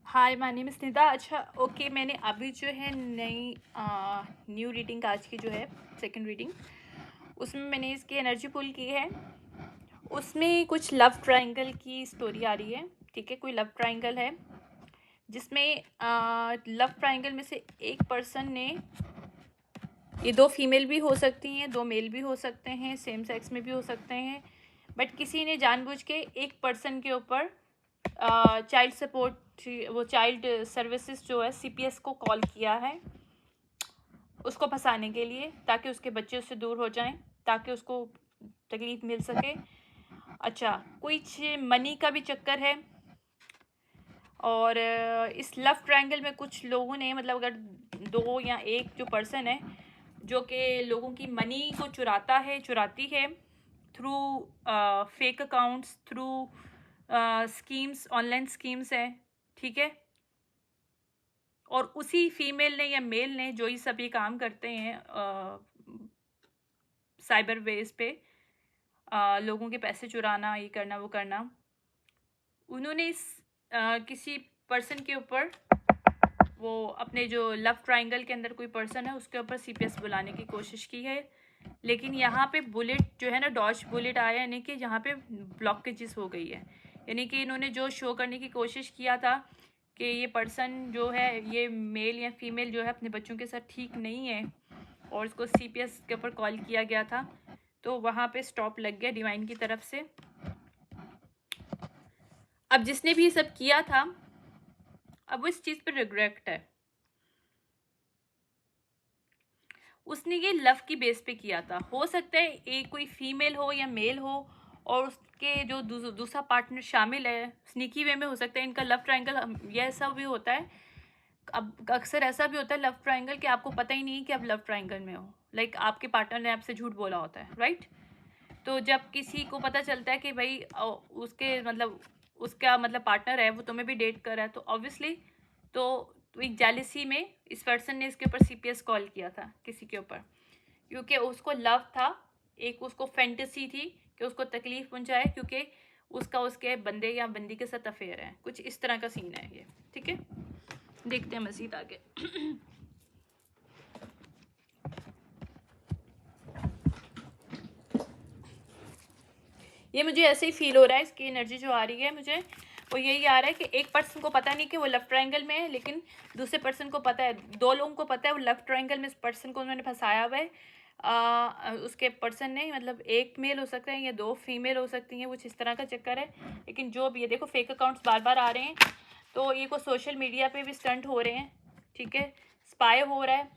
Hi my name is Nida. अच्छा okay, मैंने अभी जो है नई न्यू रीडिंग आज की जो है सेकंड रीडिंग, उसमें मैंने इसकी एनर्जी पुल की है। उसमें कुछ लव ट्रायंगल की स्टोरी आ रही है। ठीक है, कोई लव ट्रायंगल है जिसमें लव ट्रायंगल में से एक पर्सन ने, ये दो फीमेल भी हो सकती हैं, दो मेल भी हो सकते हैं, सेम सेक्स में भी हो सकते हैं, बट किसी ने जानबूझ के एक पर्सन के ऊपर चाइल्ड सपोर्ट, वो चाइल्ड सर्विसेज जो है CPS को कॉल किया है उसको फंसाने के लिए, ताकि उसके बच्चे उससे दूर हो जाएं, ताकि उसको तकलीफ मिल सके। अच्छा, कुछ मनी का भी चक्कर है। और इस लव ट्रायंगल में कुछ लोगों ने, मतलब अगर दो या एक जो पर्सन है जो कि लोगों की मनी को चुराती है through fake accounts, through schemes, online schemes हैं। ठीक है, और उसी फीमेल ने या मेल ने जो ये सभी काम करते हैं साइबर वेज पे, लोगों के पैसे चुराना, ये करना वो करना, उन्होंने इस किसी पर्सन के ऊपर, वो अपने जो लव ट्रायंगल के अंदर कोई पर्सन है उसके ऊपर CPS बुलाने की कोशिश की है। लेकिन यहाँ पे बुलेट जो है ना, डॉज बुलेट आया, यानी कि यहाँ पे ब्लॉकेजेस हो गई है। यानी कि इन्होंने जो शो करने की कोशिश किया था कि ये पर्सन जो है, ये मेल या फीमेल जो है अपने बच्चों के साथ ठीक नहीं है, और इसको CPS के ऊपर कॉल किया गया था, तो वहाँ पे स्टॉप लग गया डिवाइन की तरफ से। अब जिसने भी ये सब किया था, अब वो इस चीज़ पर रिग्रेट है। उसने ये लव की बेस पे किया था। हो सकता है एक कोई फीमेल हो या मेल हो और उसके जो दूसरा पार्टनर शामिल है, स्नीकी वे में हो सकता है इनका लव ट्रायंगल। ये ऐसा भी होता है, अब अक्सर ऐसा भी होता है लव ट्रायंगल कि आपको पता ही नहीं कि आप लव ट्रायंगल में हो। लाइक आपके पार्टनर ने आपसे झूठ बोला होता है, राइट? तो जब किसी को पता चलता है कि भाई उसके मतलब उसका मतलब पार्टनर है, वो तुम्हें भी डेट कर रहा है, तो ऑब्वियसली तो एक जेलिसी में इस पर्सन ने इसके ऊपर CPS कॉल किया था किसी के ऊपर, क्योंकि उसको लव था, एक उसको फैंटेसी थी कि उसको तकलीफ पहुंचाए, क्योंकि उसका उसके बंदे या बंदी के साथ अफेयर है। कुछ इस तरह का सीन है ये। ठीक है, देखते हैं मज़ीद आगे। ये मुझे ऐसे ही फील हो रहा है, इसकी एनर्जी जो आ रही है मुझे वो यही आ रहा है कि एक पर्सन को पता नहीं कि वो लव ट्रायंगल में है, लेकिन दूसरे पर्सन को पता है, दो लोगों को पता है वो लव ट्रायंगल में इस पर्सन को उन्होंने फंसाया हुआ है। उसके पर्सन ने, मतलब एक मेल हो सकता है या दो फीमेल हो सकती हैं, कुछ इस तरह का चक्कर है। लेकिन जो भी है, देखो फेक अकाउंट्स बार बार आ रहे हैं, तो ये को सोशल मीडिया पे भी स्टंट हो रहे हैं। ठीक है, स्पाई हो रहा है,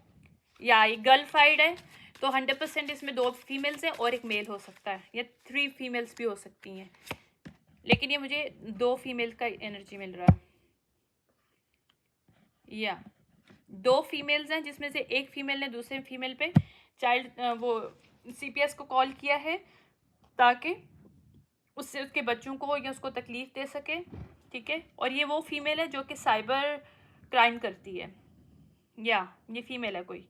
या ये गर्ल फाइड है, तो 100% इसमें दो फीमेल्स हैं और एक मेल हो सकता है, या 3 फीमेल्स भी हो सकती हैं, लेकिन ये मुझे 2 फीमेल का एनर्जी मिल रहा है। या 2 फीमेल्स हैं जिसमें से एक फीमेल ने दूसरे फीमेल पे चाइल्ड वो CPS को कॉल किया है, ताकि उससे उसके बच्चों को या उसको तकलीफ दे सके। ठीक है, और ये वो फीमेल है जो कि साइबर क्राइम करती है, या ये फीमेल है कोई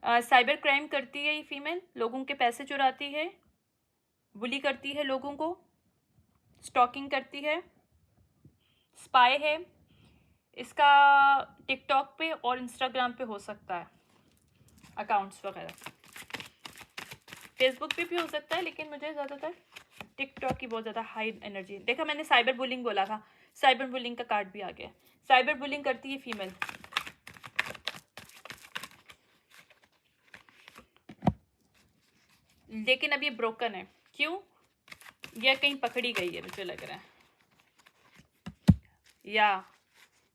साइबर क्राइम करती है। ये फीमेल लोगों के पैसे चुराती है, बुली करती है लोगों को, स्टॉकिंग करती है, स्पाई है। इसका टिकटॉक पे और इंस्टाग्राम पे हो सकता है अकाउंट्स वगैरह, फेसबुक पे भी हो सकता है, लेकिन मुझे ज़्यादातर टिकटॉक की बहुत ज़्यादा हाई एनर्जी। देखा, मैंने साइबर बुलिंग बोला था, साइबर बुलिंग का कार्ड भी आ गया। साइबर बुलिंग करती है फीमेल। लेकिन अब ये ब्रोकन है, क्यों? यह कहीं पकड़ी गई है मुझे लग रहा है, या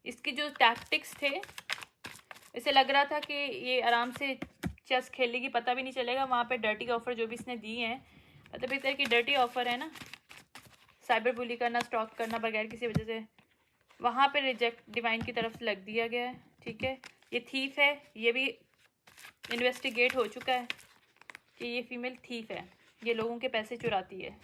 इसके जो टैक्टिक्स थे, इसे लग रहा था कि ये आराम से चेस खेल लेगी, पता भी नहीं चलेगा। वहाँ पे डर्टी ऑफर जो भी इसने दी हैं, मतलब एक तरह की डर्टी ऑफर है ना, साइबर बुली करना, स्टॉक करना बगैर किसी वजह से, वहाँ पे रिजेक्ट डिवाइन की तरफ से लग दिया गया है। ठीक है, ये थीफ है, ये भी इन्वेस्टिगेट हो चुका है कि ये फीमेल थीफ है, ये लोगों के पैसे चुराती है,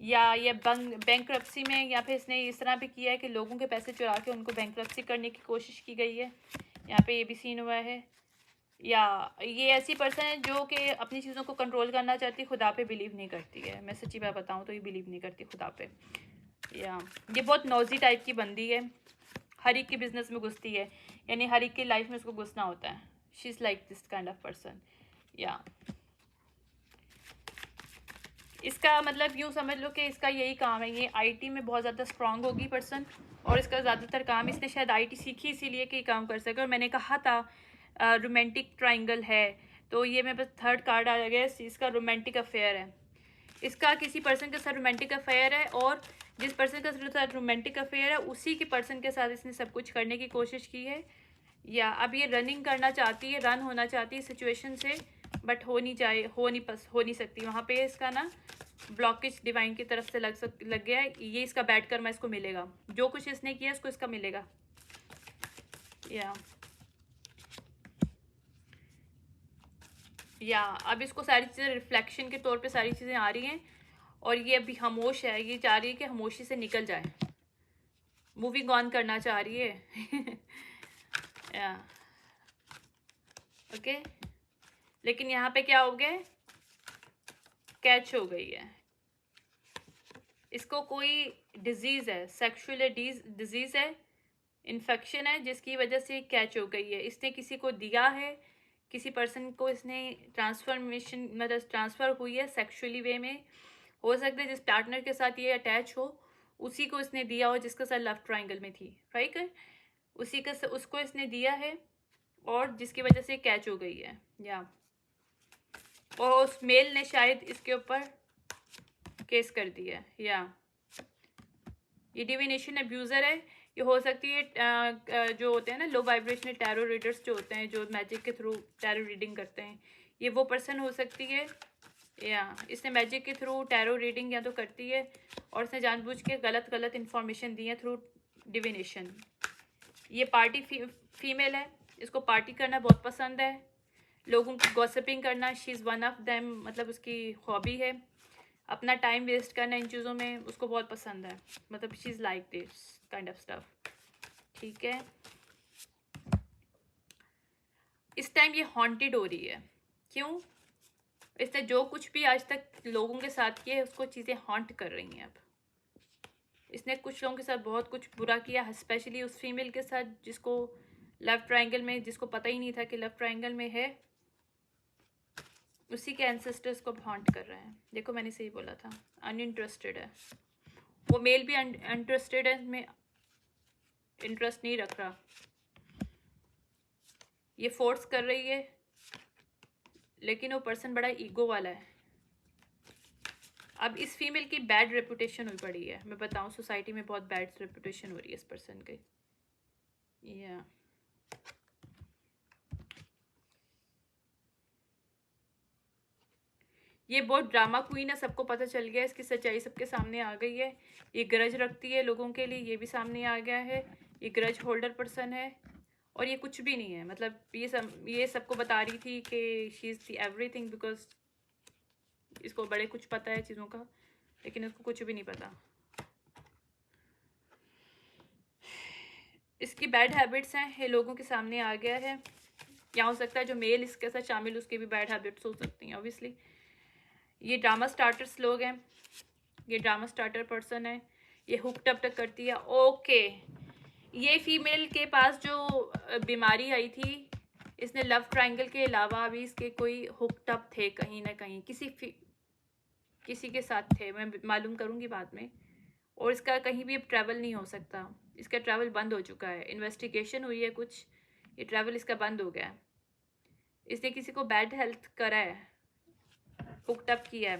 या ये बैंक्रप्सी में, या फिर इसने इस तरह भी किया है कि लोगों के पैसे चुरा के उनको बैंक्रप्सी करने की कोशिश की गई है। यहाँ पे ये भी सीन हुआ है। या ये ऐसी पर्सन है जो कि अपनी चीज़ों को कंट्रोल करना चाहती है, खुदा पे बिलीव नहीं करती है। मैं सच्ची बात बताऊँ तो ये बिलीव नहीं करती खुदा पे। या ये बहुत नॉजी टाइप की बंदी है, हर एक के बिजनेस में घुसती है, यानी हर एक की लाइफ में उसको घुसना होता है. She is like this kind of person. या इसका मतलब यूँ समझ लो कि इसका यही काम है, ये आईटी में बहुत ज़्यादा स्ट्रांग होगी पर्सन, और इसका ज़्यादातर काम, इसने शायद आईटी सीखी इसीलिए कि काम कर सके. और मैंने कहा था रोमांटिक ट्राइंगल है, तो ये मेरे पास थर्ड कार्ड आ गया, इसका रोमांटिक अफेयर है. इसका किसी पर्सन के साथ रोमांटिक अफेयर है, और जिस पर्सन के साथ रोमांटिक अफेयर है उसी के पर्सन के साथ इसने सब कुछ करने की कोशिश की है. या अब ये रनिंग करना चाहती है, रन होना चाहती है सिचुएशन से, बट हो नहीं सकती. वहाँ पे इसका ना ब्लॉकेज डिवाइन की तरफ से लग गया है. ये इसका बैड कर्मा इसको मिलेगा, जो कुछ इसने किया इसको इसका मिलेगा. या अब इसको सारी चीज़ें रिफ्लेक्शन के तौर पे सारी चीज़ें आ रही हैं, और ये अभी खामोश है. ये चाह रही है कि खामोशी से निकल जाए, मूविंग ऑन करना चाह रही है. या ओके, लेकिन यहाँ पे क्या हो गया, कैच हो गई है. इसको कोई डिजीज़ है, सेक्सुअल डिजीज़ है, इन्फेक्शन है, जिसकी वजह से कैच हो गई है. इसने किसी को दिया है, किसी पर्सन को इसने ट्रांसफॉर्मेशन मतलब ट्रांसफ़र हुई है सेक्सुअली वे में. हो सकता है जिस पार्टनर के साथ ये अटैच हो उसी को इसने दिया हो जिसके साथ लव ट्रायंगल में थी, राइट. उसी का उसको इसने दिया है, और जिसकी वजह से कैच हो गई है. या और उस मेल ने शायद इसके ऊपर केस कर दिया है. या ये डिविनेशन अब्यूज़र है. ये हो सकती है जो होते हैं ना लो वाइब्रेशनल टैरो रीडर्स जो होते हैं, जो मैजिक के थ्रू टैरो रीडिंग करते हैं, ये वो पर्सन हो सकती है. या इसने मैजिक के थ्रू टैरो रीडिंग या तो करती है, और इसने जानबूझ के गलत इन्फॉर्मेशन दी है थ्रू डिविनेशन. ये पार्टी फीमेल है, इसको पार्टी करना बहुत पसंद है, लोगों की गॉसिपिंग करना, she is one of them, मतलब उसकी हॉबी है. अपना टाइम वेस्ट करना इन चीज़ों में उसको बहुत पसंद है, मतलब she is like this kind of stuff. ठीक है, इस टाइम ये हॉन्टेड हो रही है. क्यों? इसने जो कुछ भी आज तक लोगों के साथ किया है उसको चीज़ें हॉन्ट कर रही हैं. अब इसने कुछ लोगों के साथ बहुत कुछ बुरा किया, स्पेशली उस फीमेल के साथ जिसको लव ट्रायंगल में, जिसको पता ही नहीं था कि लव ट्रायंगल में है, उसी के एंसेस्टर्स को हॉन्ट कर रहे हैं. देखो मैंने सही बोला था, अनइंटरेस्टेड है वो मेल भी. अनइंटरेस्टेड है, इसमें इंटरेस्ट नहीं रख रहा. ये फोर्स कर रही है, लेकिन वो पर्सन बड़ा ईगो वाला है. अब इस फीमेल की बैड रेपुटेशन हुई पड़ी है, मैं बताऊं सोसाइटी में बहुत बैड रेपुटेशन हो रही है इस पर्सन की. या ये बहुत ड्रामा क्वीन है, सबको पता चल गया, इसकी सच्चाई सबके सामने आ गई है. ये ग्रज रखती है लोगों के लिए, ये भी सामने आ गया है. ये ग्रज होल्डर पर्सन है, और ये कुछ भी नहीं है. मतलब ये सबको बता रही थी कि she is the everything, because इसको बड़े कुछ पता है चीज़ों का, लेकिन इसको कुछ भी नहीं पता. इसकी बैड हैबिट्स हैं, ये लोगों के सामने आ गया है. या हो सकता है जो मेल इसके साथ शामिल उसकी भी बैड हैबिट्स हो सकती हैं ऑब्वियसली. ये ड्रामा स्टार्टर्स लोग हैं, ये ड्रामा स्टार्टर पर्सन है. ये हुक टप तक करती है. ओके, ये फीमेल के पास जो बीमारी आई थी, इसने लव ट्रायंगल के अलावा भी इसके कोई हुक टप थे कहीं ना कहीं, किसी के साथ थे, मैं मालूम करूँगी बाद में. और इसका कहीं भी अब ट्रैवल नहीं हो सकता, इसका ट्रैवल बंद हो चुका है. इन्वेस्टिगेशन हुई है कुछ, ये ट्रैवल इसका बंद हो गया है. इसने किसी को बैड हेल्थ करा है, हुक्ड अप किया है,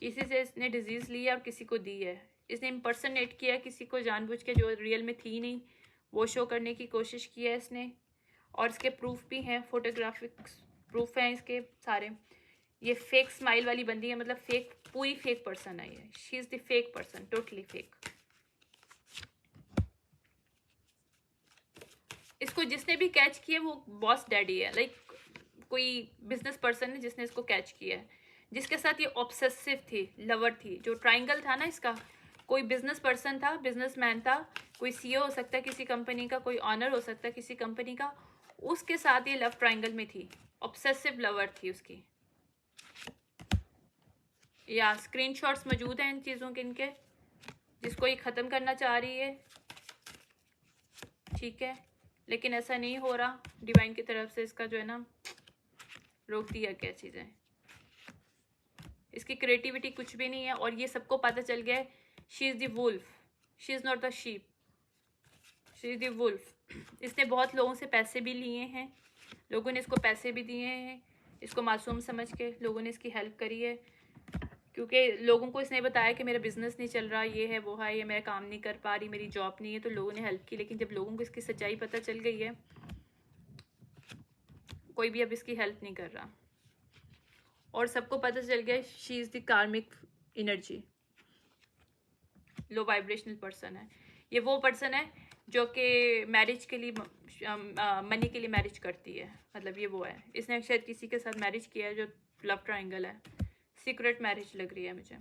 किसी से इसने डिजीज़ ली है और किसी को दी है. इसने इम्पर्सनेट किया किसी को जानबूझ के, जो रियल में थी नहीं, वो शो करने की कोशिश की है इसने. और इसके प्रूफ भी हैं, फोटोग्राफिक प्रूफ हैं इसके सारे. ये फेक स्माइल वाली बंदी है, मतलब फेक, पूरी फेक पर्सन है ये. She is the fake person, totally fake. इसको जिसने भी कैच किया वो बॉस डैडी है, लाइक कोई बिजनेस पर्सन है जिसने इसको कैच किया है, जिसके साथ ये ऑब्सेसिव थी, लवर थी. जो ट्रायंगल था ना इसका, कोई बिजनेस पर्सन था, बिजनेसमैन था, कोई सीईओ हो सकता है किसी कंपनी का, कोई ऑनर हो सकता है किसी कंपनी का, उसके साथ ये लव ट्रायंगल में थी. ऑब्सेसिव लवर थी उसकी. या स्क्रीनशॉट्स मौजूद हैं इन चीज़ों के, इनके, जिसको ये ख़त्म करना चाह रही है. ठीक है, लेकिन ऐसा नहीं हो रहा, डिवाइन की तरफ से इसका जो है ना रोक दिया क्या चीज़ें, इसकी क्रिएटिविटी कुछ भी नहीं है। और ये सबको पता चल गया है, she is the wolf, she is not the sheep, she is the wolf. इसने बहुत लोगों से पैसे भी लिए हैं, लोगों ने इसको पैसे भी दिए हैं, इसको मासूम समझ के लोगों ने इसकी हेल्प करी है, क्योंकि लोगों को इसने बताया कि मेरा बिज़नेस नहीं चल रहा, ये है वो है, ये मैं काम नहीं कर पा रही, मेरी जॉब नहीं है, तो लोगों ने हेल्प की। लेकिन जब लोगों को इसकी सच्चाई पता चल गई है, कोई भी अब इसकी हेल्प नहीं कर रहा। और सबको पता चल गया शी इज़ द कार्मिक एनर्जी, लो वाइब्रेशनल पर्सन है। ये वो पर्सन है जो कि मैरिज के लिए, मनी के लिए मैरिज करती है, मतलब ये वो है। इसने शायद किसी के साथ मैरिज किया है जो लव ट्रायंगल है, सीक्रेट मैरिज लग रही है मुझे,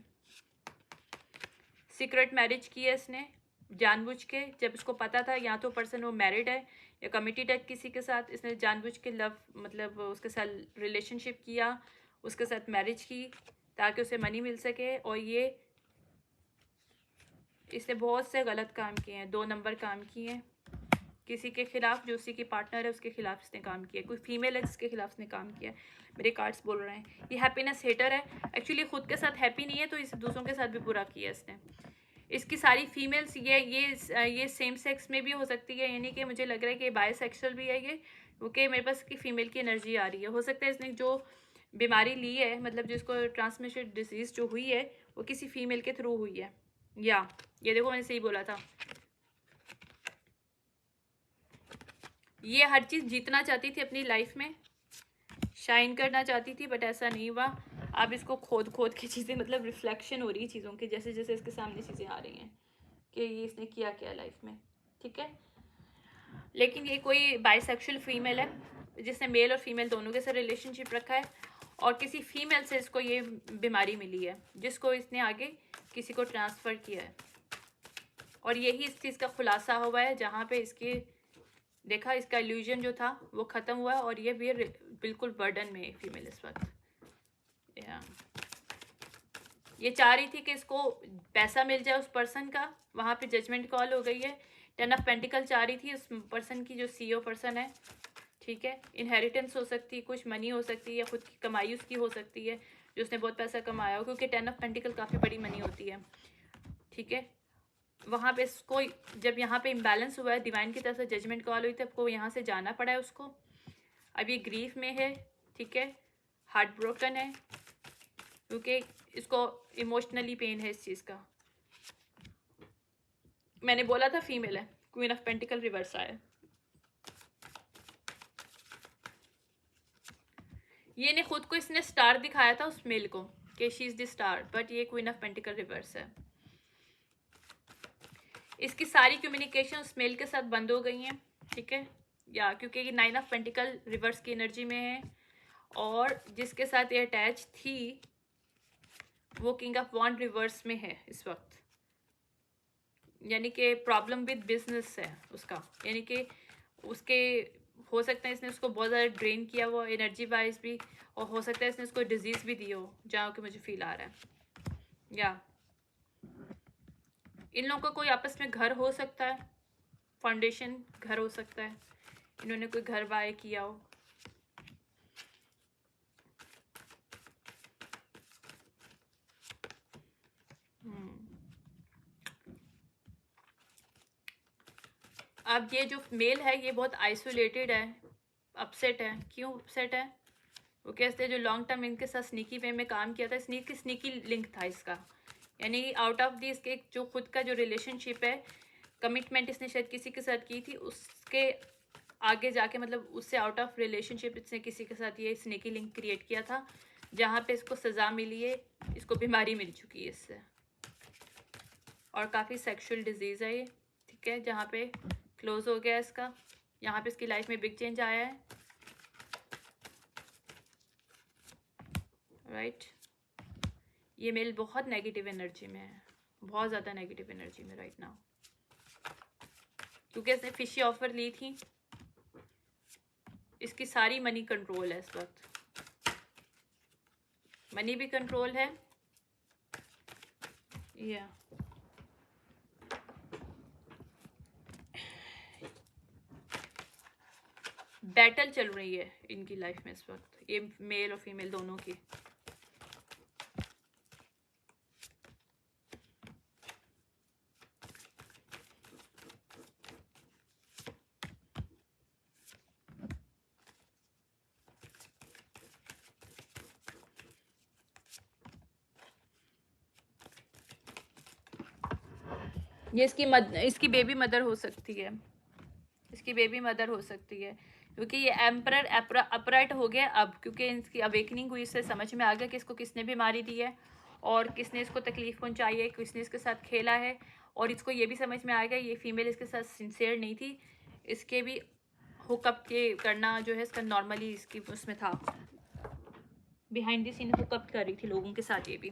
सीक्रेट मैरिज की है इसने जानबूझ के। जब इसको पता था या तो पर्सन वो मैरिड है या कमिटेड है किसी के साथ, इसने जानबूझ के लव मतलब उसके साथ रिलेशनशिप किया, उसके साथ मैरिज की ताकि उसे मनी मिल सके। और ये इसने बहुत से गलत काम किए हैं, 2 नंबर काम किए हैं किसी के खिलाफ, जो उसी की पार्टनर है उसके खिलाफ इसने काम किया, कोई फीमेल है जिसके खिलाफ इसने काम किया। मेरे कार्ड्स बोल रहे हैं ये हैप्पीनेस हेटर है, एक्चुअली खुद के साथ हैप्पी नहीं है, तो इस दूसरों के साथ भी बुरा किया इसने। इसकी सारी फीमेल्स ये सेम सेक्स में भी हो सकती है, यानी कि मुझे लग रहा है कि बायोसेक्सुअल भी है ये, क्योंकि मेरे पास की फीमेल की एनर्जी आ रही है। हो सकता है इसने जो बीमारी ली है, मतलब जिसको ट्रांसमिशन डिजीज़ जो हुई है वो किसी फीमेल के थ्रू हुई है। या ये देखो मैंने सही बोला था, ये हर चीज़ जीतना चाहती थी अपनी लाइफ में, शाइन करना चाहती थी, बट ऐसा नहीं हुआ। अब इसको खोद खोद के चीज़ें, मतलब रिफ्लेक्शन हो रही है चीज़ों की, जैसे जैसे इसके सामने चीज़ें आ रही हैं कि ये इसने किया क्या लाइफ में, ठीक है। लेकिन ये कोई बाइसेक्सुअल फीमेल है जिसने मेल और फीमेल दोनों के साथ रिलेशनशिप रखा है, और किसी फीमेल से इसको ये बीमारी मिली है जिसको इसने आगे किसी को ट्रांसफ़र किया है। और यही इस चीज़ का खुलासा हुआ है, जहाँ पे इसकी देखा इसका इल्यूजन जो था वो ख़त्म हुआ, और ये भी बिल्कुल बर्डन में है फीमेल इस वक्त। ये चाह रही थी कि इसको पैसा मिल जाए उस पर्सन का, वहाँ पे जजमेंट कॉल हो गई है। 10 ऑफ पेंटिकल चाह रही थी उस पर्सन की, जो CEO पर्सन है, ठीक है। इनहेरिटेंस हो सकती है, कुछ मनी हो सकती है, या खुद की कमाई उसकी हो सकती है जो उसने बहुत पैसा कमाया हो, क्योंकि 10 ऑफ पेंटिकल काफ़ी बड़ी मनी होती है, ठीक है। वहाँ पे इसको जब यहाँ पे इम्बैलेंस हुआ है, डिवाइन की तरफ से जजमेंट कॉल हुई, तब को यहाँ से जाना पड़ा है उसको। अब ये ग्रीफ में है, ठीक है, हार्ट ब्रोकन है, क्योंकि इसको इमोशनली पेन है इस चीज़ का। मैंने बोला था फीमेल है, क्वीन ऑफ पेंटिकल रिवर्स आया। ये ने खुद को इसने स्टार दिखाया था उस मेल को कि she is the star, but ये क्वीन ऑफ पेंटिकल रिवर्स है। इसकी सारी कम्युनिकेशन उस मेल के साथ बंद हो गई हैं, ठीक है, या क्योंकि ये 9 ऑफ पेंटिकल रिवर्स की एनर्जी में है, और जिसके साथ ये अटैच थी वो किंग ऑफ वॉन्ड रिवर्स में है इस वक्त, यानी कि प्रॉब्लम विद बिजनेस है उसका, यानी कि उसके हो सकता है इसने उसको बहुत ज़्यादा ड्रेन किया हुआ एनर्जी वाइज भी, और हो सकता है इसने उसको डिजीज़ भी दी हो, जहाँ कि मुझे फील आ रहा है। या इन लोगों का कोई आपस में घर हो सकता है, फाउंडेशन घर हो सकता है, इन्होंने कोई घर बाय किया हो। अब ये जो मेल है ये बहुत आइसोलेटेड है, अपसेट है। क्यों अपसेट है? वो कहते हैं जो लॉन्ग टर्म इनके साथ स्नीकी वे में काम किया था, स्नीकी लिंक था इसका, यानी आउट ऑफ दी इसके जो खुद का जो रिलेशनशिप है, कमिटमेंट इसने शायद किसी के साथ की थी, उसके आगे जाके मतलब उससे आउट ऑफ रिलेशनशिप इसने किसी के साथ ये स्नेकी लिंक क्रिएट किया था, जहाँ पे इसको सज़ा मिली है, इसको बीमारी मिल चुकी है इससे, और काफ़ी सेक्सुअल डिजीज़ है ये, ठीक है, जहाँ पे क्लोज हो गया इसका, यहाँ पे इसकी लाइफ में बिग चेंज आया है, राइट। ये मेल बहुत नेगेटिव एनर्जी में है, बहुत ज़्यादा नेगेटिव एनर्जी में राइट नाउ, क्योंकि इसने फिशी ऑफर ली थी। इसकी सारी मनी कंट्रोल है इस वक्त, मनी भी कंट्रोल है, या बैटल चल रही है इनकी लाइफ में इस वक्त, ये मेल और फीमेल दोनों की। ये इसकी बेबी मदर हो सकती है, इसकी बेबी मदर हो सकती है, क्योंकि ये एम्परर अपराइट हो गया अब, क्योंकि इसकी अवेकनिंग हुई, इससे समझ में आ गया कि इसको किसने बीमारी दी है और किसने इसको तकलीफ पहुंचाई है, किसने इसके साथ खेला है। और इसको ये भी समझ में आ गया ये फीमेल इसके साथ सिंसियर नहीं थी, इसके भी हुकअप के करना जो है इसका नॉर्मली इसकी उसमें था, बिहाइंड द सीन हुकअप कर रही थी लोगों के साथ ये भी,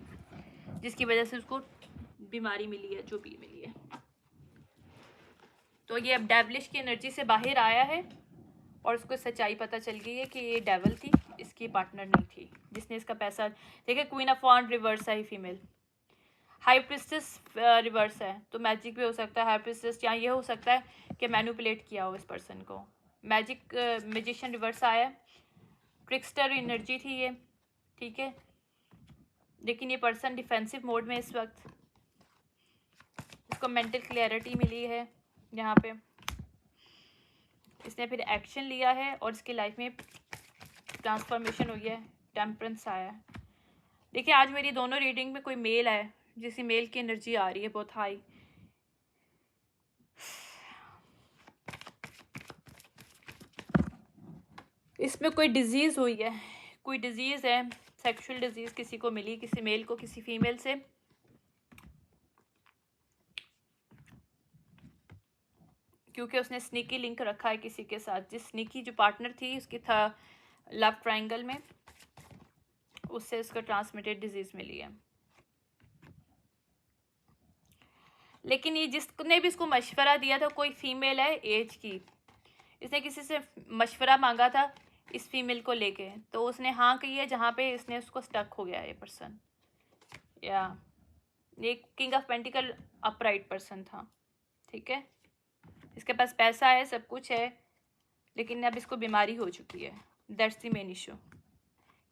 जिसकी वजह से उसको बीमारी मिली है जो भी मिली है। तो ये अब डेविलिश की एनर्जी से बाहर आया है और उसको सच्चाई पता चल गई है कि ये डेविल थी, इसकी पार्टनर नहीं थी जिसने इसका पैसा। देखिए क्वीन ऑफ वॉन्ड रिवर्स है फीमेल, हाई प्रिस्टेस रिवर्स है, तो मैजिक भी हो सकता है। हाई प्रिस्टेस या ये हो सकता है कि मैनिपुलेट किया हो इस पर्सन को। मैजिक मैजिशियन रिवर्स आया, ट्रिक्स्टर एनर्जी थी ये, ठीक है। लेकिन ये पर्सन डिफेंसिव मोड में इस वक्त, इसको मेंटल क्लैरिटी मिली है यहाँ पे, इसने फिर एक्शन लिया है और इसकी लाइफ में ट्रांसफॉर्मेशन हुई है, टेम्परेंस आया है। देखिए आज मेरी दोनों रीडिंग में कोई मेल है, जिसकी मेल की एनर्जी आ रही है बहुत हाई। इसमें कोई डिजीज़ हुई है, कोई डिजीज़ है, सेक्सुअल डिजीज़ किसी को मिली, किसी मेल को किसी फीमेल से। क्योंकि उसने स्नीकी लिंक रखा है किसी के साथ, जिस स्नीकी जो पार्टनर थी उसकी था लव ट्रायंगल में, उससे उसको ट्रांसमिटेड डिजीज़ मिली है। लेकिन ये जिसने भी इसको मशवरा दिया था कोई फीमेल है एज की, इसने किसी से मशवरा मांगा था इस फीमेल को लेके, तो उसने हाँ कही है, जहाँ पे इसने उसको स्टक हो गया ये पर्सन। या ये king of pentacle upright person था, ठीक है। इसके पास पैसा है, सब कुछ है, लेकिन अब इसको बीमारी हो चुकी है, that's the main issue.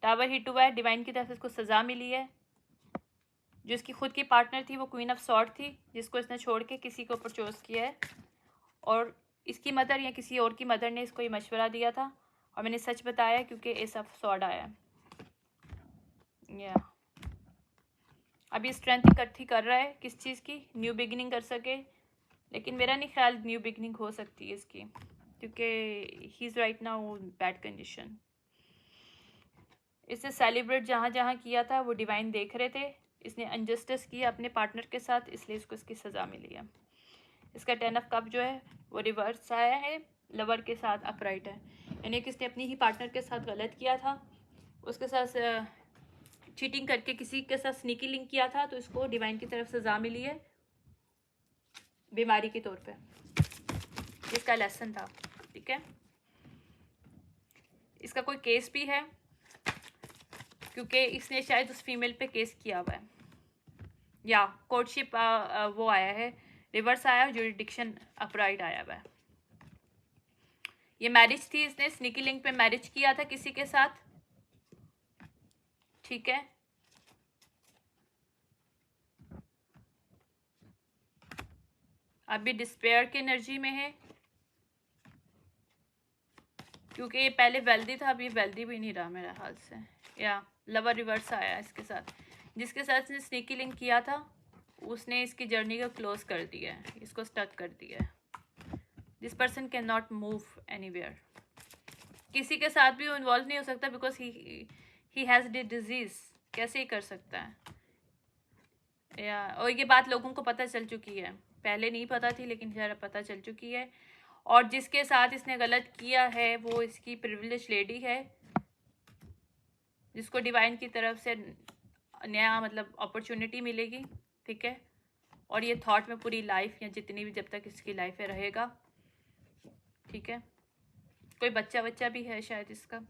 Tower hit हुआ है, डिवाइन की तरफ से इसको सज़ा मिली है। जो इसकी खुद की पार्टनर थी वो क्वीन ऑफ सॉर्ड थी, जिसको इसने छोड़ के किसी को प्रपोज किया है, और इसकी मदर या किसी और की मदर ने इसको ये मशवरा दिया था और मैंने सच बताया क्योंकि एस ऑफ सॉर्ड आया। या अभी स्ट्रेंथ इकट्ठी कर रहा है किस चीज़ की, न्यू बिगिनिंग कर सके, लेकिन मेरा नहीं ख्याल न्यू बिगिनिंग हो सकती है इसकी, क्योंकि he is right now bad condition. इससे सेलिब्रेट जहाँ जहाँ किया था वो डिवाइन देख रहे थे, इसने अनजस्टिस किया अपने पार्टनर के साथ, इसलिए इसको इसकी सज़ा मिली है। इसका 10 ऑफ कप जो है वो रिवर्स आया है, लवर के साथ अपराइट है, यानी कि इसने अपनी ही पार्टनर के साथ गलत किया था, उसके साथ चीटिंग करके किसी के साथ स्नीकी लिंक किया था, तो इसको डिवाइन की तरफ सज़ा मिली है बीमारी के तौर पे। इसका लेसन था, ठीक है। इसका कोई केस भी है, क्योंकि इसने शायद उस फीमेल पे केस किया हुआ है, या कोर्टशिप वो आया है रिवर्स आया, जुरिडिक्शन अपराइट आया हुआ है। ये मैरिज थी, इसने स्नीकी लिंक पे मैरिज किया था किसी के साथ, ठीक है। अभी डिस्पेयर की एनर्जी में है, क्योंकि ये पहले वेल्दी था, अभी वेल्दी भी नहीं रहा मेरे ख्याल से। या लवर रिवर्स आया इसके साथ, जिसके साथ इसने स्नीकी लिंक किया था उसने इसकी जर्नी को क्लोज कर दिया है, इसको स्टक कर दिया है। This person can not move anywhere, किसी के साथ भी वो इन्वॉल्व नहीं हो सकता, because he has the disease, कैसे ही कर सकता है। या और ये बात लोगों को पता चल चुकी है, पहले नहीं पता थी लेकिन ज़रा पता चल चुकी है। और जिसके साथ इसने गलत किया है वो इसकी प्रिविलेज लेडी है, जिसको डिवाइन की तरफ से नया मतलब अपॉर्चुनिटी मिलेगी, ठीक है। और ये थॉट में पूरी लाइफ या जितनी भी जब तक इसकी लाइफ है रहेगा, ठीक है। कोई बच्चा भी है शायद इसका,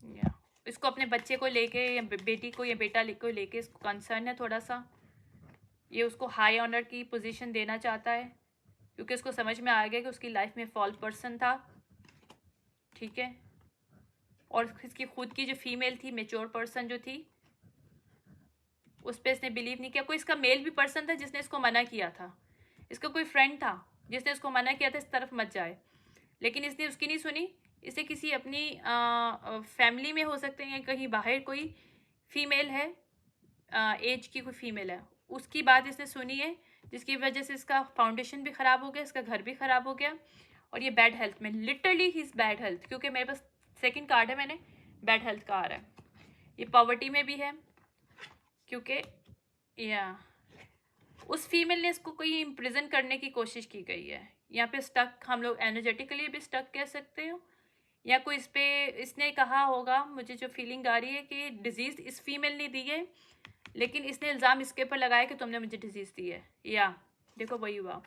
या इसको अपने बच्चे को लेके या बेटी को या बेटा को लेके इसको कंसर्न है थोड़ा सा। ये उसको हाई ऑनर की पोजीशन देना चाहता है, क्योंकि उसको समझ में आ गया कि उसकी लाइफ में फॉल पर्सन था ठीक है। और इसकी खुद की जो फीमेल थी, मेच्योर पर्सन जो थी, उस पर इसने बिलीव नहीं किया। कोई इसका मेल भी पर्सन था जिसने इसको मना किया था, इसका कोई फ्रेंड था जिसने इसको मना किया था इस तरफ मत जाए, लेकिन इसने उसकी नहीं सुनी। इसे किसी अपनी फैमिली में हो सकते हैं या कहीं बाहर कोई फीमेल है, एज की कोई फीमेल है, उसकी बात इसने सुनी है, जिसकी वजह से इसका फाउंडेशन भी ख़राब हो गया, इसका घर भी ख़राब हो गया, और ये बैड हेल्थ में, literally he is bad health, क्योंकि मेरे पास सेकंड कार्ड है, मैंने बैड हेल्थ का आ रहा है। ये पॉवर्टी में भी है, क्योंकि या उस फीमेल ने इसको कोई इम्प्रिजन करने की कोशिश की गई है। यहाँ पे स्टक, हम लोग एनर्जेटिकली भी स्टक कह सकते हो, या कोई इस पे इसने कहा होगा, मुझे जो फीलिंग आ रही है कि डिजीज़ इस फीमेल ने दी है, लेकिन इसने इल्ज़ाम इसके ऊपर लगाया कि तुमने मुझे डिजीज़ दी है। या देखो वही हुआ,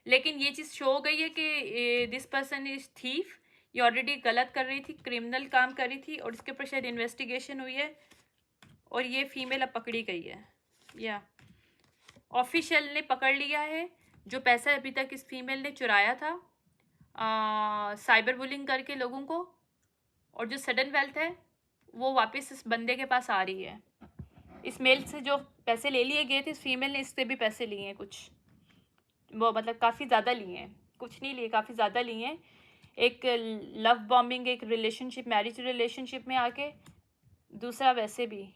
लेकिन ये चीज़ शो हो गई है कि दिस पर्सन इज थीफ, ये ऑलरेडी गलत कर रही थी, क्रिमिनल काम कर रही थी, और इसके ऊपर शायद इन्वेस्टिगेशन हुई है, और ये फीमेल अब पकड़ी गई है, या ऑफिशियल ने पकड़ लिया है। जो पैसा अभी तक इस फीमेल ने चुराया था साइबर बुलिंग करके लोगों को, और जो सडन वेल्थ है वो वापस इस बंदे के पास आ रही है। इस मेल से जो पैसे ले लिए गए थे, इस फीमेल ने इससे भी पैसे लिए हैं कुछ, वो मतलब काफ़ी ज़्यादा लिए हैं, कुछ नहीं लिए, काफ़ी ज़्यादा लिए हैं। एक लव बॉम्बिंग, एक रिलेशनशिप, मैरिज रिलेशनशिप में आके, दूसरा वैसे भी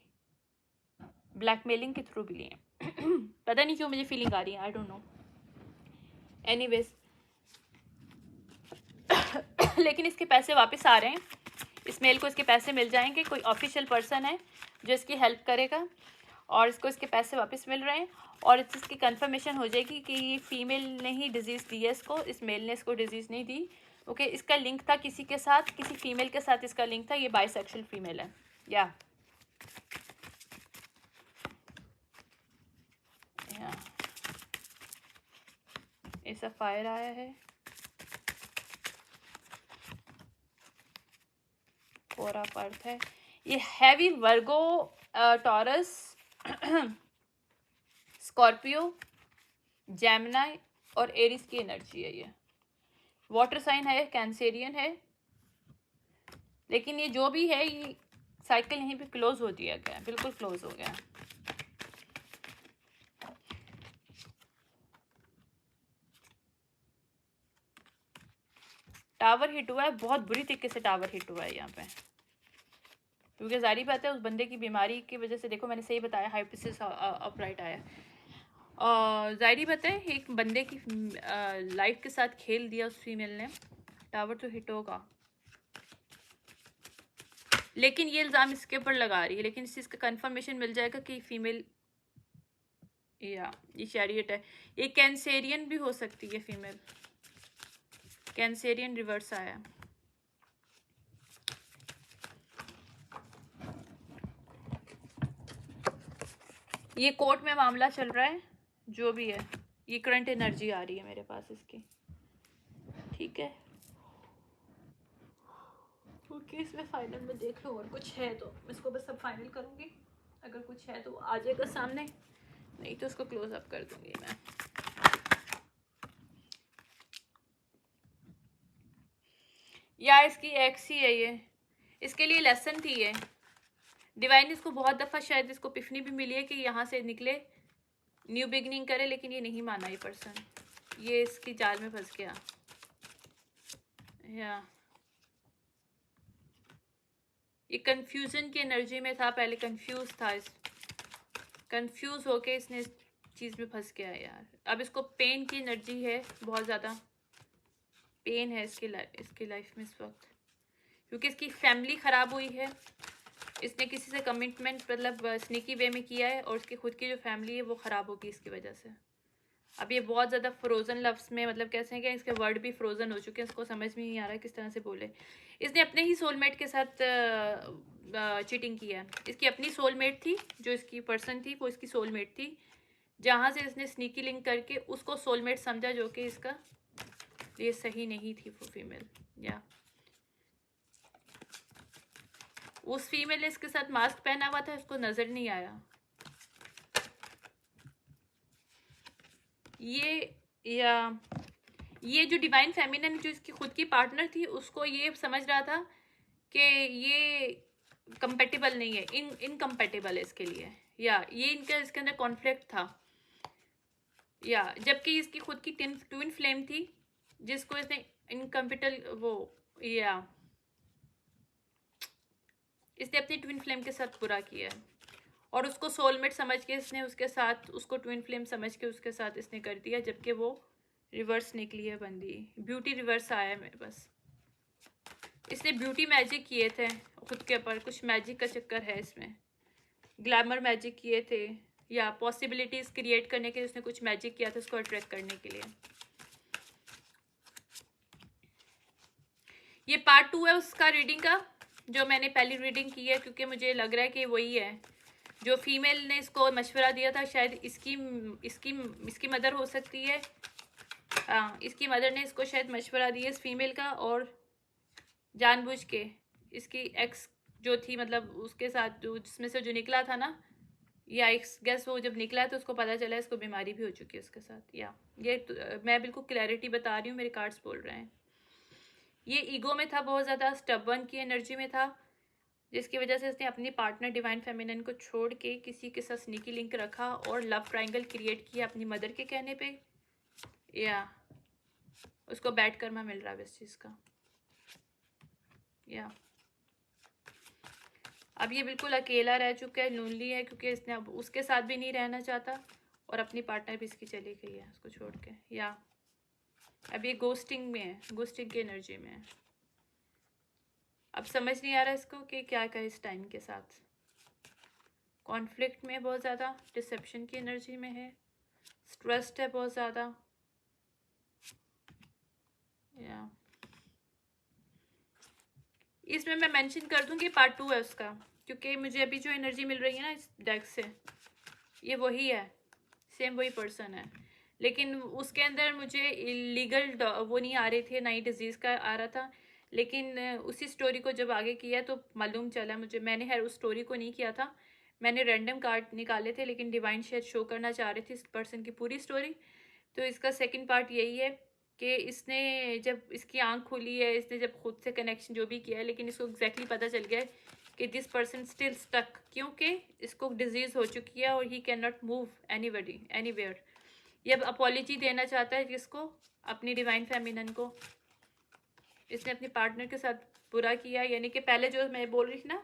ब्लैकमेलिंग के थ्रू भी लिए। पता नहीं क्यों मुझे फीलिंग आ रही है, आई डोंट नो, एनीवेज। लेकिन इसके पैसे वापस आ रहे हैं, इस मेल को इसके पैसे मिल जाएंगे। कोई ऑफिशियल पर्सन है जो इसकी हेल्प करेगा, और इसको इसके पैसे वापस मिल रहे हैं, और इसकी कंफर्मेशन हो जाएगी कि ये फीमेल ने ही डिजीज़ दी है इसको, इस मेल ने इसको डिजीज़ नहीं दी। ओके, इसका लिंक था किसी के साथ, किसी फीमेल के साथ इसका लिंक था, ये बाइसेक्सुअल फीमेल है। या ऐसा फायर आया है, पूरा पर्थ है, ये हैवी वर्गो, टॉरस, स्कॉर्पियो, जेमिनी और एरिस की एनर्जी है। ये वाटर साइन है, कैंसेरियन है, लेकिन ये जो भी है, ये साइकिल यहीं पे क्लोज हो दिया गया, बिल्कुल क्लोज हो गया। टावर हिट हुआ है, बहुत बुरी तरीके से टावर हिट हुआ है यहाँ पे, क्योंकि जारी बात है उस बंदे की बीमारी की वजह से, देखो मैंने सही बताया, हाइपोसिस अपराइट आया, जाहिर बात है एक बंदे की लाइफ के साथ खेल दिया उस फीमेल ने, टावर तो हिट होगा। लेकिन ये इल्ज़ाम इसके ऊपर लगा रही है, लेकिन इस चीज़ का कंफर्मेशन मिल जाएगा कि फीमेल, या ये चैरियट है, ये कैंसेरियन भी हो सकती है फीमेल, कैंसेरियन रिवर्स आया। ये कोर्ट में मामला चल रहा है, जो भी है, ये करंट एनर्जी आ रही है मेरे पास इसकी, ठीक है। ओके, इसमें फाइनल में देख लो, और कुछ है तो इसको बस अब फाइनल करूँगी, अगर कुछ है तो आ जाएगा सामने, नहीं तो उसको क्लोज अप कर दूँगी मैं। या इसकी एक्स ही है ये, इसके लिए लेसन थी ये, डिवाइन इसको बहुत दफ़ा शायद इसको पिफनी भी मिली है कि यहाँ से निकले, न्यू बिगनिंग करे, लेकिन ये नहीं माना ये पर्सन, ये इसकी जाल में फंस गया। या ये कंफ्यूजन की एनर्जी में था, पहले कंफ्यूज था, इस कंफ्यूज होके इसने इस चीज़ में फंस गया यार। अब इसको पेन की एनर्जी है, बहुत ज़्यादा पेन है इसकी लाइफ में इस वक्त, क्योंकि इसकी फैमिली ख़राब हुई है, इसने किसी से कमिटमेंट मतलब स्नीकी वे में किया है, और उसकी खुद की जो फैमिली है वो ख़राब होगी इसकी वजह से। अब ये बहुत ज़्यादा फ्रोज़न लव्स में, मतलब कैसे हैं कि इसके वर्ड भी फ्रोज़न हो चुके हैं, इसको समझ में नहीं आ रहा है किस तरह से बोले। इसने अपने ही सोलमेट के साथ चीटिंग किया है, इसकी अपनी सोलमेट थी, जो इसकी पर्सन थी वो इसकी सोलमेट थी, जहाँ से इसने स्नीकी लिंक करके उसको सोलमेट समझा, जो कि इसका ये सही नहीं थी वो फीमेल। या उस फीमेल ने इसके साथ मास्क पहना हुआ था, उसको नज़र नहीं आया। ये या ये जो डिवाइन फेमिनिन जो इसकी खुद की पार्टनर थी उसको ये समझ रहा था कि ये कंपेटेबल नहीं है, इनकम्पेटेबल है इसके लिए, या ये इनका इसके अंदर कॉन्फ्लिक्ट था, या जबकि इसकी खुद की ट्विन फ्लेम थी जिसको इसने इनकम्पेटल वो, या इसने अपनी ट्विन फ्लेम के साथ बुरा किया है और उसको सोलमेट समझ के इसने उसके साथ, उसको ट्विन फ्लेम समझ के उसके साथ इसने कर दिया, जबकि वो रिवर्स निकली है बंदी, ब्यूटी रिवर्स आया है मेरे पास। इसने ब्यूटी मैजिक किए थे खुद के ऊपर, कुछ मैजिक का चक्कर है इसमें, ग्लैमर मैजिक किए थे या पॉसिबिलिटीज क्रिएट करने के लिए उसने कुछ मैजिक किया था उसको अट्रैक्ट करने के लिए। ये पार्ट 2 है उसका रीडिंग का, जो मैंने पहली रीडिंग की है, क्योंकि मुझे लग रहा है कि वही है जो फीमेल ने इसको मशवरा दिया था, शायद इसकी इसकी इसकी मदर हो सकती है। हाँ, इसकी मदर ने इसको शायद मशवरा दिया इस फीमेल का, और जानबूझ के इसकी एक्स जो थी, मतलब उसके साथ जो जिसमें से जो निकला था ना, या एक्स गैस वो जब निकला तो उसको पता चला इसको बीमारी भी हो चुकी है उसके साथ। या ये मैं बिल्कुल क्लैरिटी बता रही हूँ, मेरे कार्ड्स बोल रहे हैं। ये ईगो में था, बहुत ज़्यादा स्टबर्न की एनर्जी में था, जिसकी वजह से इसने अपनी पार्टनर डिवाइन फेमिनिन को छोड़ के किसी के साथ स्नीकी लिंक रखा और लव ट्रायंगल क्रिएट किया अपनी मदर के कहने पे, या उसको बैड कर्मा मिल रहा है इस चीज़ का। या अब ये बिल्कुल अकेला रह चुका है, लोनली है, क्योंकि इसने अब उसके साथ भी नहीं रहना चाहता और अपनी पार्टनर भी इसकी चली गई है उसको छोड़ के। या अब ये गोस्टिंग में है, गोस्टिंग की एनर्जी में है। अब समझ नहीं आ रहा इसको कि क्या करे इस टाइम के साथ, कॉन्फ्लिक्ट में बहुत ज़्यादा, डिसेप्शन की एनर्जी में है, स्ट्रेस्ड है बहुत ज़्यादा। या इसमें मैं मेंशन कर दूंगी पार्ट 2 है उसका, क्योंकि मुझे अभी जो एनर्जी मिल रही है ना इस डेक से, ये वही है, सेम वही पर्सन है, लेकिन उसके अंदर मुझे लीगल वो नहीं आ रहे थे, ना ही डिजीज़ का आ रहा था, लेकिन उसी स्टोरी को जब आगे किया तो मालूम चला मुझे, मैंने हर उस स्टोरी को नहीं किया था, मैंने रैंडम कार्ड निकाले थे, लेकिन डिवाइन शायद शो करना चाह रहे थे इस पर्सन की पूरी स्टोरी। तो इसका सेकंड पार्ट यही है कि इसने जब इसकी आंख खुली है, इसने जब खुद से कनेक्शन जो भी किया है, लेकिन इसको एग्जैक्टली पता चल गया है कि दिस पर्सन स्टिल स्टक, क्योंकि इसको डिजीज़ हो चुकी है और he can not move anybody anywhere. ये अब अपॉलॉजी देना चाहता है किसको, अपनी डिवाइन फेमिनिन को। इसने अपने पार्टनर के साथ बुरा किया, यानी कि पहले जो मैं बोल रही थी ना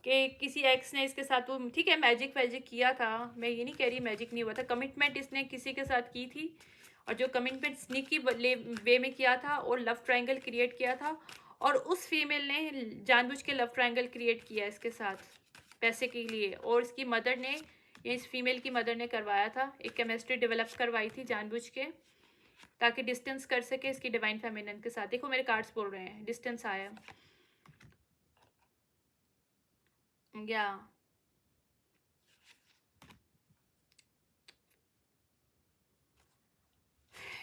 कि किसी एक्स ने इसके साथ, वो ठीक है मैजिक वैजिक किया था, मैं ये नहीं कह रही मैजिक नहीं हुआ था, कमिटमेंट इसने किसी के साथ की थी, और जो कमिटमेंट स्नीकी वे में किया था और लव ट्रायंगल क्रिएट किया था, और उस फीमेल ने जानबूझ के लव ट्रायंगल क्रिएट किया इसके साथ पैसे के लिए, और इसकी मदर ने, इस फीमेल की मदर ने करवाया था, एक केमिस्ट्री डेवलप करवाई थी जानबूझ के, ताकि डिस्टेंस कर सके इसकी डिवाइन फेमिनिन के साथ। देखो मेरे कार्ड्स बोल रहे हैं डिस्टेंस आया। या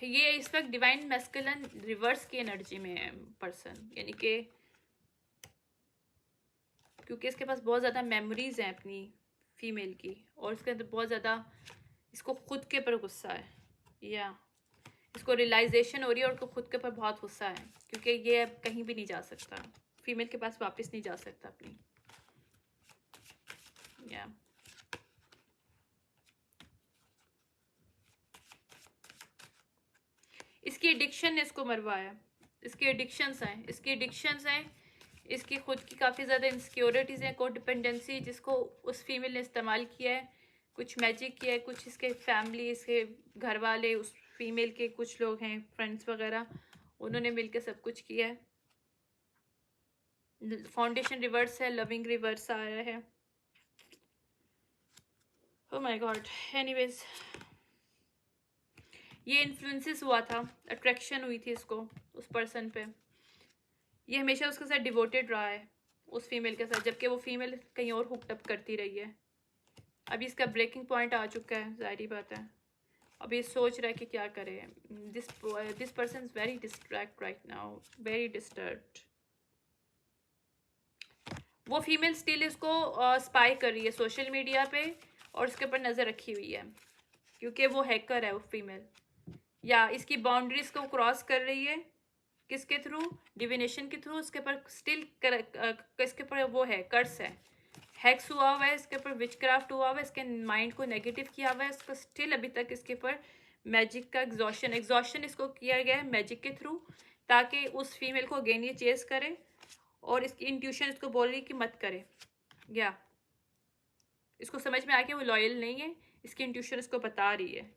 ये इस वक्त डिवाइन मैस्कुलिन रिवर्स की एनर्जी में है पर्सन, यानी कि क्योंकि इसके पास बहुत ज़्यादा मेमोरीज हैं अपनी फीमेल की, और इसके अंदर बहुत ज़्यादा इसको खुद के ऊपर गुस्सा है, या इसको रियलाइजेशन हो रही है और उसको खुद के ऊपर बहुत गुस्सा है, क्योंकि ये अब कहीं भी नहीं जा सकता, फीमेल के पास वापस नहीं जा सकता अपनी। या इसकी एडिक्शन ने इसको मरवाया, इसकी एडिक्शंस हैं, इसकी खुद की काफ़ी ज़्यादा इनसिक्योरिटीज़ हैं, को डिपेंडेंसी जिसको उस फीमेल ने इस्तेमाल किया है, कुछ मैजिक किया है, कुछ इसके फैमिली, इसके घर वाले, उस फीमेल के कुछ लोग हैं फ्रेंड्स वगैरह, उन्होंने मिलकर सब कुछ किया है। फाउंडेशन रिवर्स है, लविंग रिवर्स आया है। Oh my God. एनीवेज ये इन्फ्लुएंसेस हुआ था, अट्रैक्शन हुई थी इसको उस पर्सन पे, ये हमेशा उसके साथ डिवोटेड रहा है उस फीमेल के साथ, जबकि वो फीमेल कहीं और हुकअप करती रही है। अभी इसका ब्रेकिंग पॉइंट आ चुका है, जाहिर बात है, अब ये सोच रहा है कि क्या करे। This person is very distract right now, very disturbed. वो फीमेल स्टिल इसको स्पाई कर रही है सोशल मीडिया पे, और उसके ऊपर नज़र रखी हुई है, क्योंकि वो हैकर है वो फीमेल, या इसकी बाउंड्रीज को क्रॉस कर रही है, किसके थ्रू, डिविनेशन के थ्रू। उसके ऊपर स्टिल इसके ऊपर वो है, कर्स है, हैक्स हुआ हुआ है, इसके ऊपर विचक्राफ्ट हुआ हुआ है, इसके माइंड को नेगेटिव किया हुआ है, इसका स्टिल अभी तक इसके ऊपर मैजिक का एग्जॉशन इसको किया गया है मैजिक के थ्रू, ताकि उस फीमेल को अगेन ये चेस करे, और इसकी इंट्यूशन इसको बोल रही कि मत करे। या इसको समझ में आ गया वो लॉयल नहीं है, इसकी इंट्यूशन इसको बता रही है,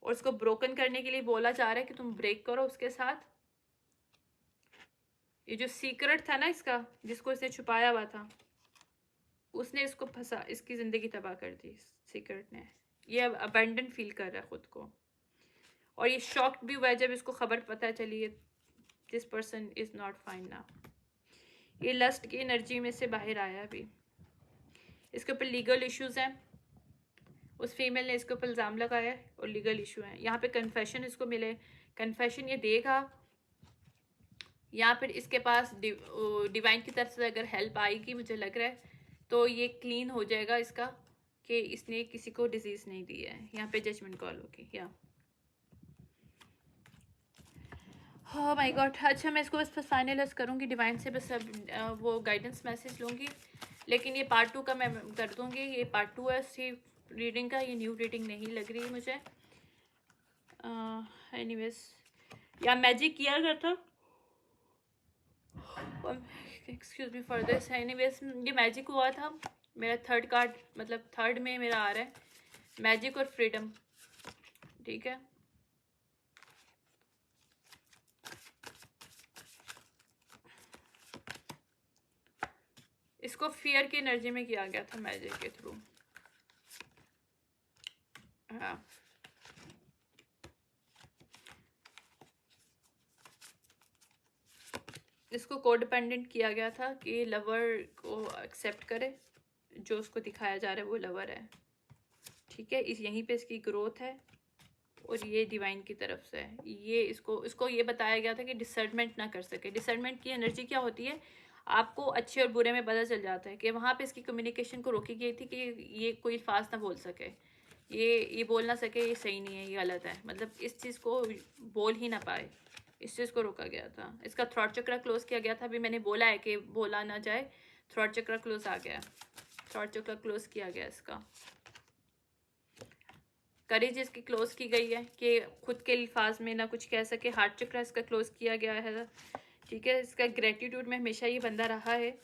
और इसको ब्रोकन करने के लिए बोला जा रहा है कि तुम ब्रेक करो उसके साथ। ये जो सीक्रेट था ना इसका, जिसको इसने छुपाया हुआ था, उसने इसको फंसा, इसकी ज़िंदगी तबाह कर दी सीक्रेट ने। ये अब अबेंडन फील कर रहा है ख़ुद को, और ये शॉक्ड भी हुआ है जब इसको खबर पता चली है this person is not fine now. ये लस्ट की एनर्जी में से बाहर आया अभी। इसके ऊपर लीगल इश्यूज़ हैं, उस फीमेल ने इसके ऊपर इल्ज़ाम लगाया है और लीगल इशू हैं। यहाँ पे कन्फेशन इसको मिले, कन्फेशन ये देगा, या फिर इसके पास डिवाइन की तरफ से अगर हेल्प आएगी, मुझे लग रहा है, तो ये क्लीन हो जाएगा इसका कि इसने किसी को डिजीज़ नहीं दी है। यहाँ पे जजमेंट कॉल होगी। या हाँ माय गॉड। अच्छा, मैं इसको बस फाइनलाइज करूँगी डिवाइन से, बस अब वो गाइडेंस मैसेज लूँगी, लेकिन ये पार्ट 2 का मैं कर दूँगी। ये पार्ट 2 है सिर्फ रीडिंग का, ये न्यू रीडिंग नहीं लग रही है मुझे। एनीवेज, या मैजिक किया गया था, excuse me for this. Anyways, ये मैजिक हुआ था। मेरा थर्ड कार्ड, मतलब थर्ड में मेरा आ रहा है मैजिक और फ्रीडम, ठीक है। इसको फियर की एनर्जी में किया गया था मैजिक के थ्रू। हाँ, इसको कोडिपेंडेंट किया गया था कि लवर को एक्सेप्ट करे, जो उसको दिखाया जा रहा है वो लवर है, ठीक है। इस यहीं पे इसकी ग्रोथ है, और ये डिवाइन की तरफ से है। ये इसको ये बताया गया था कि डिसर्नमेंट ना कर सके। डिसर्नमेंट की एनर्जी क्या होती है, आपको अच्छे और बुरे में पता चल जाता है, कि वहाँ पे इसकी कम्युनिकेशन को रोकी गई थी कि ये कोई अल्फाज ना बोल सके, ये बोल ना सके ये सही नहीं है, ये गलत है, मतलब इस चीज़ को बोल ही ना पाए, इस चीज़ को रोका गया था। इसका थ्रॉट चक्र क्लोज किया गया था। अभी मैंने बोला है कि बोला ना जाए, थ्रॉट चक्र क्लोज आ गया, थ्रॉट चक्र क्लोज किया गया। इसका करेज इसकी क्लोज की गई है कि खुद के अल्फाज में ना कुछ कह सके। हार्ट चक्र इसका क्लोज किया गया है, ठीक है। इसका ग्रेटिट्यूड में हमेशा ये बंदा रहा है,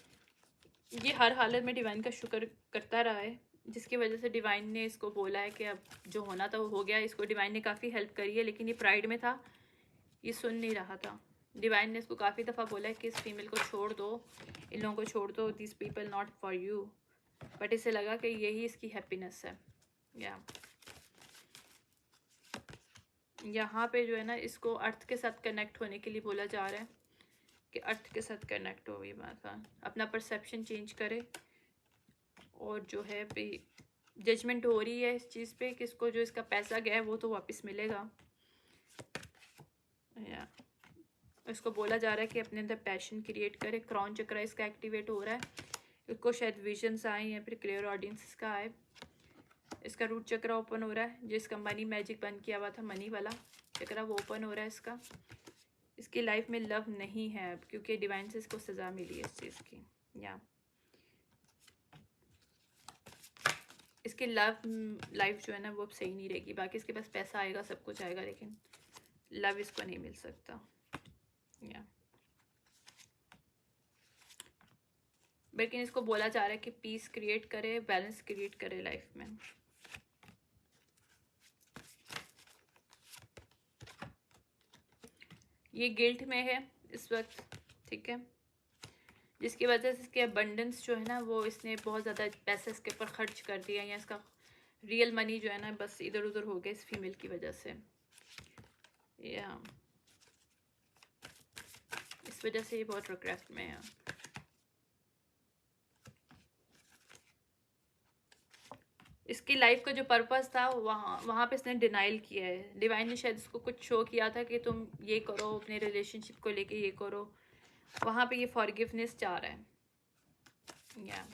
ये हर हालत में डिवाइन का शुक्र करता रहा है, जिसकी वजह से डिवाइन ने इसको बोला है कि अब जो होना था वो हो गया। इसको डिवाइन ने काफ़ी हेल्प करी है, लेकिन ये प्राइड में था, ये सुन नहीं रहा था। डिवाइन ने इसको काफ़ी दफ़ा बोला है कि इस फीमेल को छोड़ दो, इन लोगों को छोड़ दो, this people not for you, but इसे लगा कि यही इसकी हैप्पीनेस है। यहाँ पे जो है ना, इसको अर्थ के साथ कनेक्ट होने के लिए बोला जा रहा है कि अर्थ के साथ कनेक्ट हो, ये बात, अपना परसेप्शन चेंज करे, और जो है भाई जजमेंट हो रही है इस चीज़ पे कि इसको जो इसका पैसा गया है वो तो वापस मिलेगा। या इसको बोला जा रहा है कि अपने अंदर पैशन क्रिएट करे। क्राउन चक्र इसका एक्टिवेट हो रहा है, इसको शायद विजन्स आए या फिर क्लियर ऑडियंस का आए। इसका रूट चक्र ओपन हो रहा है, जिसका मनी मैजिक बंद किया हुआ था, मनी वाला चक्र वो ओपन हो रहा है इसका। इसकी लाइफ में लव नहीं है अब, क्योंकि डिवाइन से इसको सज़ा मिली है इस चीज़ की। या इसकी लव लाइफ जो है ना वो अब सही नहीं रहेगी। बाकी इसके पास पैसा आएगा, सब कुछ आएगा, लेकिन लव इसको नहीं मिल सकता। या लेकिन इसको बोला जा रहा है कि पीस क्रिएट करे, बैलेंस क्रिएट करे लाइफ में। ये गिल्ट में है इस वक्त, ठीक है, जिसकी वजह से इसके अबंडेंस जो है ना वो इसने बहुत ज़्यादा पैसे इसके ऊपर खर्च कर दिया, या इसका रियल मनी जो है ना बस इधर उधर हो गया इस फीमेल की वजह से। या इस वजह से ये बहुत रिग्रेट में है। इसकी लाइफ का जो पर्पस था वहाँ पे इसने डिनाइल किया है। डिवाइन ने शायद इसको कुछ शो किया था कि तुम ये करो, अपने रिलेशनशिप को लेके ये करो, वहाँ पे ये फॉरगिवनेस चाह रहा है। या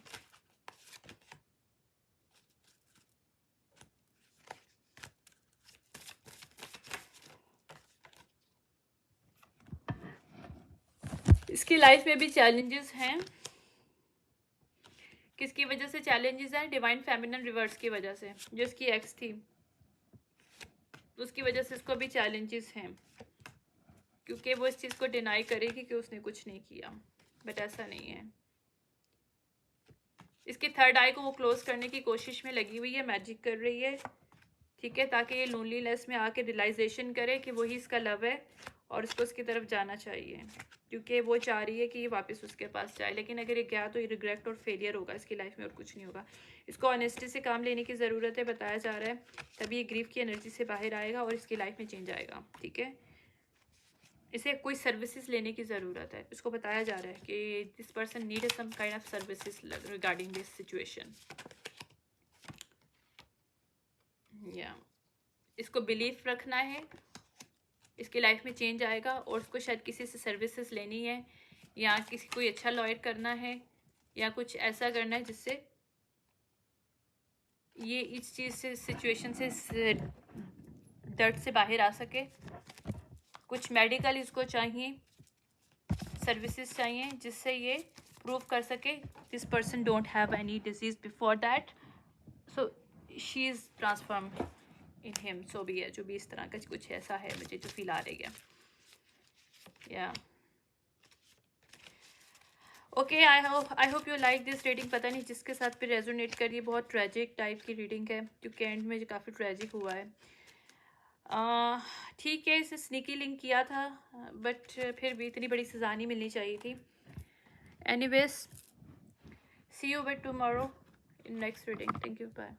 इसकी लाइफ में भी चैलेंजेस हैं। किसकी वजह से चैलेंजेस हैं? डिवाइन फेमिनिन रिवर्स की वजह से। जो इसकी एक्स थी उसकी वजह से इसको भी चैलेंजेस हैं, क्योंकि वो इस चीज़ को डिनाई करेगी कि उसने कुछ नहीं किया, बट ऐसा नहीं है। इसके थर्ड आई को वो क्लोज करने की कोशिश में लगी हुई है, मैजिक कर रही है, ठीक है, ताकि ये लोनलीनेस में आके रियलाइजेशन करे कि वही इसका लव है और इसको उसकी तरफ जाना चाहिए, क्योंकि वो चाह रही है कि ये वापस उसके पास जाए। लेकिन अगर ये गया तो ये रिग्रेट और फेलियर होगा इसकी लाइफ में, और कुछ नहीं होगा। इसको ऑनेस्टी से काम लेने की ज़रूरत है, बताया जा रहा है, तभी ये ग्रीफ की एनर्जी से बाहर आएगा और इसकी लाइफ में चेंज आएगा, ठीक है। इसे कोई सर्विसेज लेने की ज़रूरत है। इसको बताया जा रहा है कि this person need some kind of services regarding this situation. या इसको बिलीफ रखना है, इसकी लाइफ में चेंज आएगा, और उसको शायद किसी से सर्विसेज लेनी है, या किसी कोई अच्छा लॉयर करना है, या कुछ ऐसा करना है जिससे ये इस चीज़ से, सिचुएशन से, दर्द से बाहर आ सके। कुछ मेडिकल इसको चाहिए, सर्विसेज चाहिए, जिससे ये प्रूव कर सके this person don't have any disease before that, so she is transform in him. सो भी है, जो भी इस तरह का कुछ ऐसा है मुझे जो फील आ रही है। या okay, I hope you like this reading. पता नहीं जिसके साथ भी रेजोनेट करिए, बहुत ट्रेजिक टाइप की रीडिंग है, क्योंकि एंड में काफ़ी ट्रेजिक हुआ है। ठीक है, इसे स्नीकी लिंक किया था, बट फिर भी इतनी बड़ी सज़ा नहीं मिलनी चाहिए थी। Anyways, see you with tomorrow in next reading. Thank you, bye.